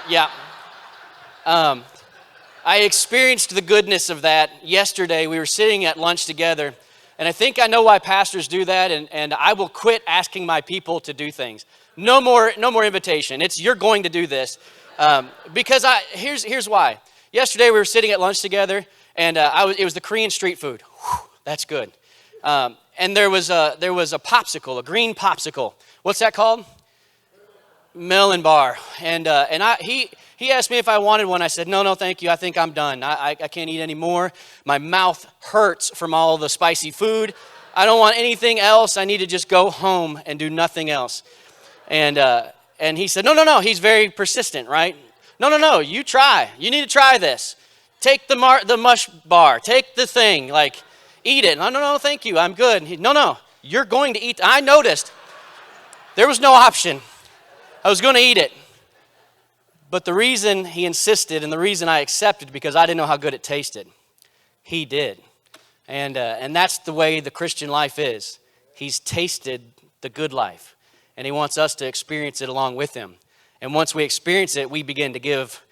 Yeah. I experienced the goodness of that yesterday. We were sitting at lunch together, and I think I know why pastors do that, and I will quit asking my people to do things. No more invitation. It's you're going to do this. Because here's why. Yesterday we were sitting at lunch together, and it was the Korean street food. Whew, that's good. And there was a popsicle, a green popsicle. What's that called? Melon bar. And he asked me if I wanted one. I said, no, thank you. I think I'm done. I can't eat anymore. My mouth hurts from all the spicy food. I don't want anything else. I need to just go home and do nothing else. And he said, no. He's very persistent, right? No. You try. You need to try this. Take the mush bar. Take the thing. Like, eat it. No, thank you. I'm good. No. You're going to eat. I noticed there was no option. I was going to eat it. But the reason he insisted and the reason I accepted, because I didn't know how good it tasted. He did. And that's the way the Christian life is. He's tasted the good life. And he wants us to experience it along with him. And once we experience it, we begin to give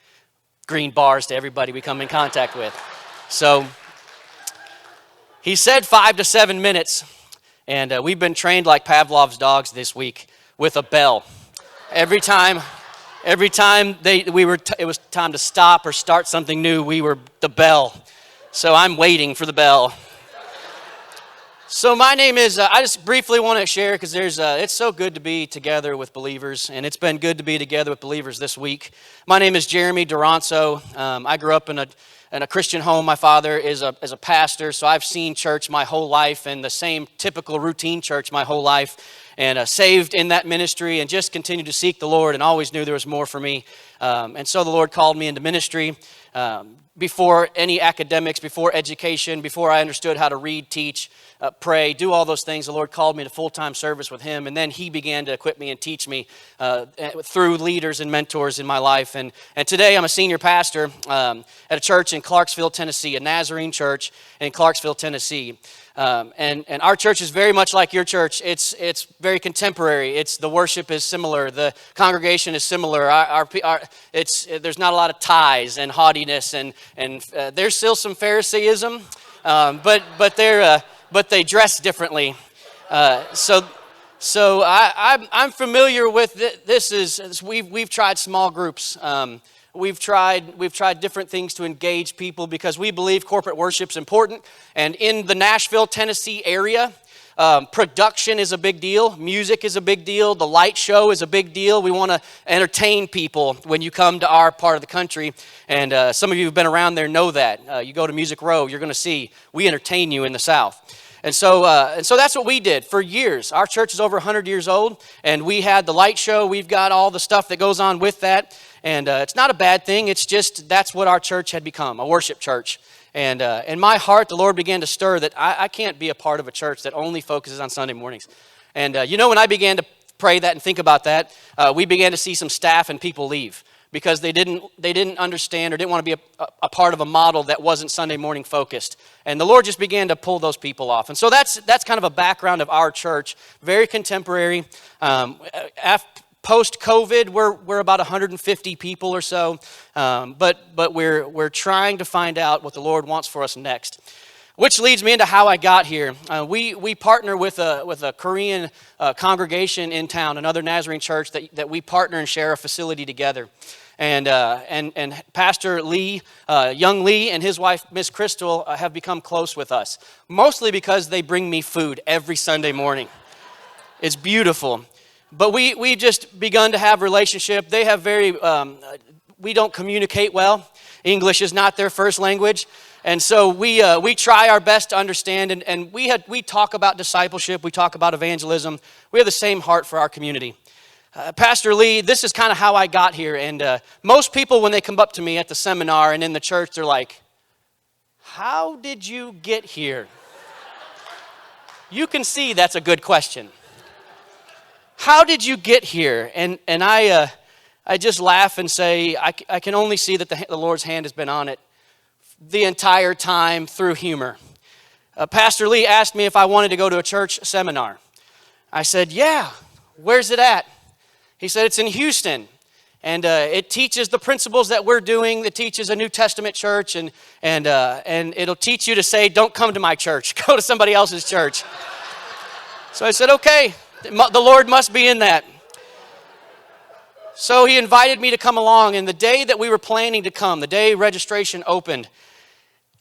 green bars to everybody we come in contact with. So he said 5 to 7 minutes. And we've been trained like Pavlov's dogs this week with a bell. Every time it was time to stop or start something new, we were the bell. So I'm waiting for the bell. So my name is, I just briefly want to share because it's so good to be together with believers, and it's been good to be together with believers this week. My name is Jeremy Duranceau. I grew up in a Christian home. My father is a pastor, so I've seen church my whole life and the same typical routine church my whole life, and saved in that ministry and just continued to seek the Lord and always knew there was more for me. And so the Lord called me into ministry before any academics, before education, before I understood how to read, teach, pray, do all those things. The Lord called me to full-time service with him, and then he began to equip me and teach me through leaders and mentors in my life. And today I'm a senior pastor at a church in Clarksville, Tennessee, a Nazarene church in Clarksville, Tennessee. And our church is very much like your church. It's very contemporary. The worship is similar. The congregation is similar. There's not a lot of ties and haughtiness, and there's still some Pharisaism, but they dress differently. So I'm familiar with this. We've tried small groups. We've tried different things to engage people because we believe corporate worship's important. And in the Nashville, Tennessee area, production is a big deal. Music is a big deal. The light show is a big deal. We want to entertain people when you come to our part of the country. And some of you who've been around there know that. You go to Music Row, you're going to see we entertain you in the South. And so that's what we did for years. Our church is over 100 years old, and we had the light show. We've got all the stuff that goes on with that. And it's not a bad thing. It's just that's what our church had become, a worship church. And in my heart, the Lord began to stir that I can't be a part of a church that only focuses on Sunday mornings. And when I began to pray that and think about that, we began to see some staff and people leave because they didn't understand or didn't want to be a part of a model that wasn't Sunday morning focused. And the Lord just began to pull those people off. And so that's kind of a background of our church, very contemporary. Post-COVID, we're about 150 people or so, but we're trying to find out what the Lord wants for us next. Which leads me into how I got here. We partner with a Korean congregation in town, another Nazarene church that we partner and share a facility together. And Pastor Lee, young Lee, and his wife Miss Crystal have become close with us, mostly because they bring me food every Sunday morning. It's beautiful. But we've just begun to have relationship. They have we don't communicate well. English is not their first language. And so we try our best to understand, and we talk about discipleship, we talk about evangelism. We have the same heart for our community. Pastor Lee, this is kind of how I got here. And most people, when they come up to me at the seminar and in the church, they're like, how did you get here? You can see that's a good question. How did you get here? And I just laugh and say, I can only see that the Lord's hand has been on it the entire time through humor. Pastor Lee asked me if I wanted to go to a church seminar. I said, yeah, where's it at? He said, it's in Houston. And it teaches the principles that we're doing. It teaches a New Testament church, and it'll teach you to say, don't come to my church. Go to somebody else's church. So I said, okay, the Lord must be in that. So he invited me to come along, and the day that we were planning to come, the day registration opened,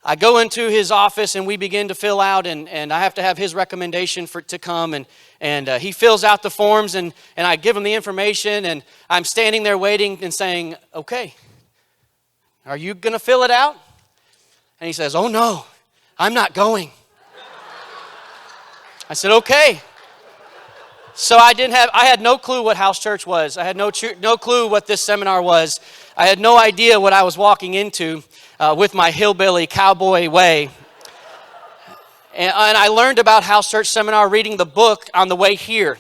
I go into his office and we begin to fill out, and I have to have his recommendation to come, and he fills out the forms, and I give him the information, and I'm standing there waiting and saying, okay, are you going to fill it out? And he says, oh no, I'm not going. I said, okay. So I had no clue what house church was. I had no clue what this seminar was. I had no idea what I was walking into with my hillbilly cowboy way. And I learned about house church seminar reading the book on the way here.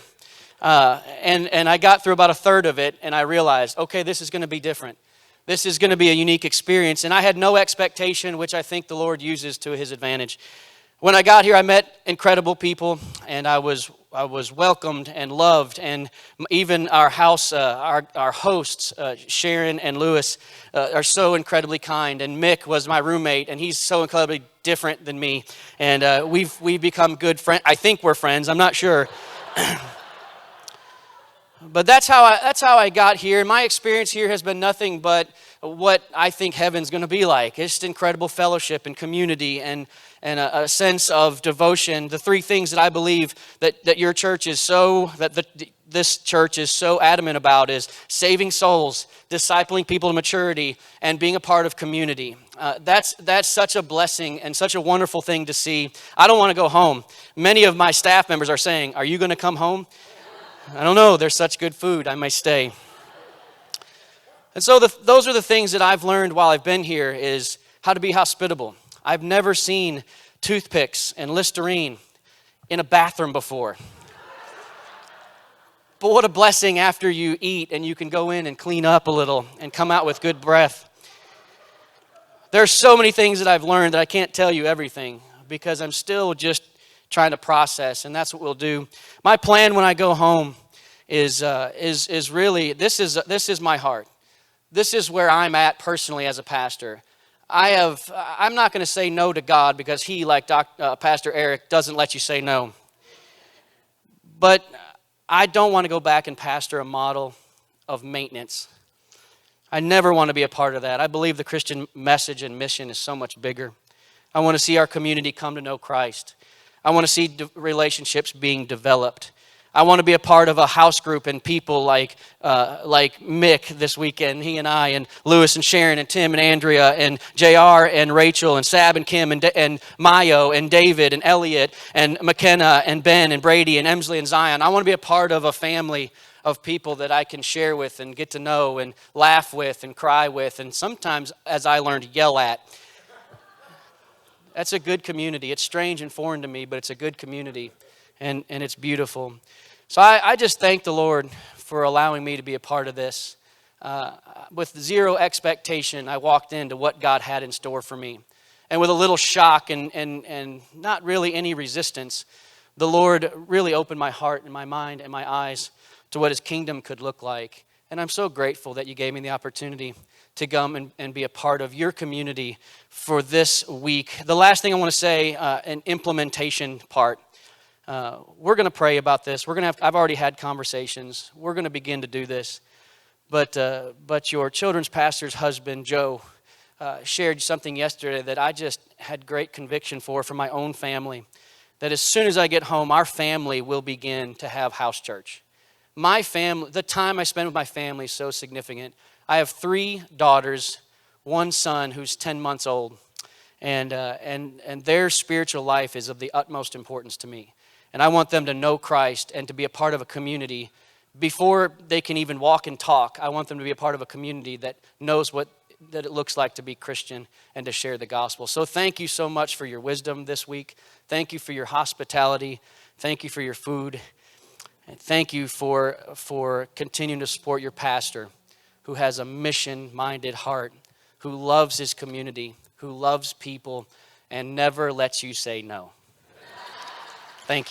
And I got through about a third of it, and I realized, okay, this is going to be different. This is going to be a unique experience. And I had no expectation, which I think the Lord uses to his advantage. When I got here, I met incredible people, and I was welcomed and loved, and even our house, our hosts, Sharon and Lewis, are so incredibly kind. And Mick was my roommate, and he's so incredibly different than me. And we've become good friends. I think we're friends. I'm not sure. But that's how I got here. My experience here has been nothing but what I think heaven's going to be like. It's just incredible fellowship and community and a sense of devotion. The three things that I believe that your church is this church is so adamant about is saving souls, discipling people to maturity, and being a part of community. That's such a blessing and such a wonderful thing to see. I don't want to go home. Many of my staff members are saying, are you going to come home? I don't know. There's such good food. I may stay. And so those are the things that I've learned while I've been here is how to be hospitable. I've never seen toothpicks and Listerine in a bathroom before. But what a blessing after you eat and you can go in and clean up a little and come out with good breath. There's so many things that I've learned that I can't tell you everything because I'm still just trying to process, and that's what we'll do. My plan when I go home is really this is my heart. This is where I'm at personally as a pastor. I'm not going to say no to God because he, like Pastor Eric, doesn't let you say no. But I don't want to go back and pastor a model of maintenance. I never want to be a part of that. I believe the Christian message and mission is so much bigger. I want to see our community come to know Christ. I want to see relationships being developed. I want to be a part of a house group and people like Mick this weekend, he and I, and Lewis and Sharon and Tim and Andrea and JR and Rachel and Sab and Kim and Mayo and David and Elliot and McKenna and Ben and Brady and Emsley and Zion. I want to be a part of a family of people that I can share with and get to know and laugh with and cry with and sometimes, as I learned, yell at. That's a good community. It's strange and foreign to me, but it's a good community, and it's beautiful. So I just thank the Lord for allowing me to be a part of this. With zero expectation, I walked into what God had in store for me. And with a little shock and not really any resistance, the Lord really opened my heart and my mind and my eyes to what his kingdom could look like. And I'm so grateful that you gave me the opportunity to come and be a part of your community for this week. The last thing I want to say, an implementation part. We're going to pray about this. I've already had conversations. We're going to begin to do this. But your children's pastor's husband, Joe, shared something yesterday that I just had great conviction for my own family. That as soon as I get home, our family will begin to have house church. My family, the time I spend with my family is so significant. I have 3 daughters, 1 son who's 10 months old, and their spiritual life is of the utmost importance to me. And I want them to know Christ and to be a part of a community before they can even walk and talk. I want them to be a part of a community that knows that it looks like to be Christian and to share the gospel. So thank you so much for your wisdom this week. Thank you for your hospitality. Thank you for your food. And thank you for continuing to support your pastor who has a mission-minded heart, who loves his community, who loves people, and never lets you say no.